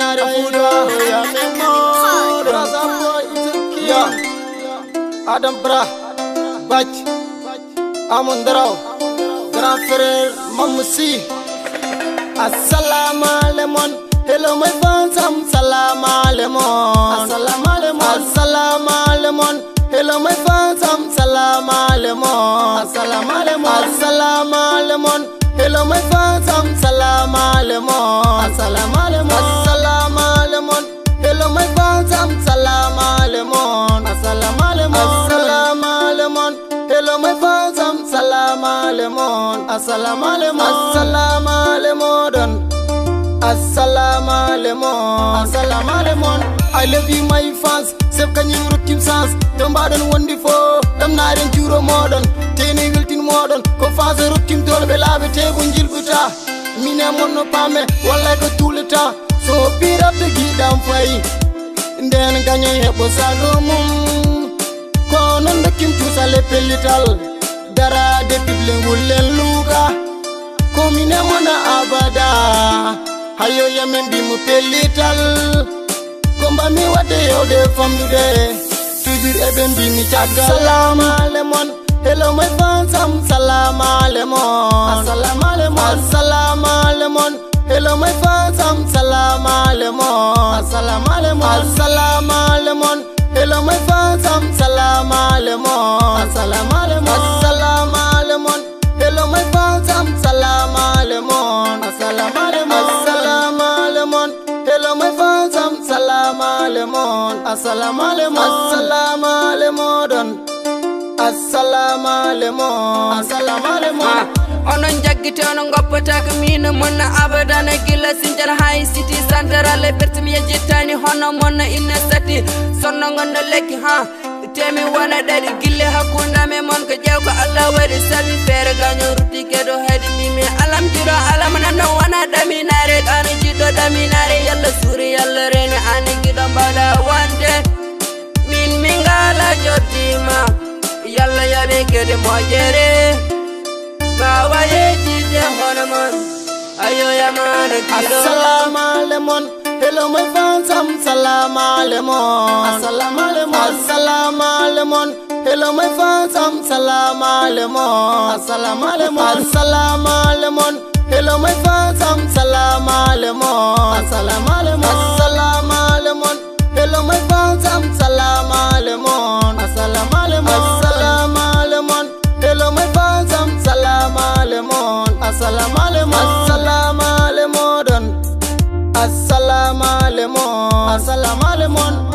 ñaare Fuuta ya memor Raza boy ya Adam Bra Bac Amon Daraw grand frère Mamsi Assalamu alaikum. Hello my fans, Assalamu alaikum. Assalamu alaikum. Assalamu alaikum. Hello my fans, Assalamu alaikum. Assalamu alaikum. Assalamu alaikum. Hello my fans, Assalamu alaikum. Assalamu alaikum. Assalamu alaikum. Hello my fans, Assalamu alaikum. Assalamu alaikum. Assalamu alaikum. Hello my fans, Assalamu alaikum. Assalamu alaikum. Assalamu alaikum. Assalamu alaikum. Assalamu alaikum. I love you my fans. Sef kanyim rutim sans. Tombadan wonderful. Dam naren juro modern. Teni wiltin modern. Ko fase rutim dol belabe te gunjil buta. Mine monno pame walla ko tout le temps. So pira be gidam fay. Nden ganyo hebo sago mum. Ko non de kim tusale pelital. Dara de pible wulen luga. Ko mine mona abada. Hayo ya membi mu pelital. Komba mi wade yode from today. Toujours eben bi mi chaga. Assalamu alaikum. Hello my fans, Assalamu alaikum. Assalamu alaikum. Assalamu alaikum. Hello my fans, Assalamu alaikum. Assalamu alaikum. Assalamu alaikum. Hello my fans, Assalamu alaikum. Assalamu alaikum. Assalamu alaikum. Hello my fans, Assalamu alaikum. Assalamu alaikum. Assalamu alaikum. Hello my fans, Assalamu alaikum. Assalamu alaikum. Assalamu alaikum. Assalamu alaikum. Assalamu alaikum. Onon jaggite onon goppata ko min monna abadana gila sinjar high city central bertimi jettani hono monna inna sati sonno gondo lekki ha temi wona dadi gille hakunda me mon ko jew ko Allah wadi sabi fere ganyo ruti kedo hedi mimi alam jiro alam nanno wana daminare ani jiddo daminare yalla suri yalla rene ani gido bada wande min mingala jotima yalla yabe kede mojere bawa ye jije honaman ayo yaman gido. Assalamu alaikum. Hello my fans, Assalamu alaikum. Assalamu alaikum. Assalamu alaikum. Hello my fans, Assalamu alaikum. Assalamu alaikum. Assalamu alaikum. Hello my fans, Assalamu alaikum. Assalamu alaikum. Assalamu alaikum. Hello my fans, Assalamu alaikum. Assalamu alaikum. Assalamu alaikum. Hello my fans, Assalamu alaikum. Assalamu alaikum. Assalamu alaikum. Assalamu alaikum. Assalamu alaikum.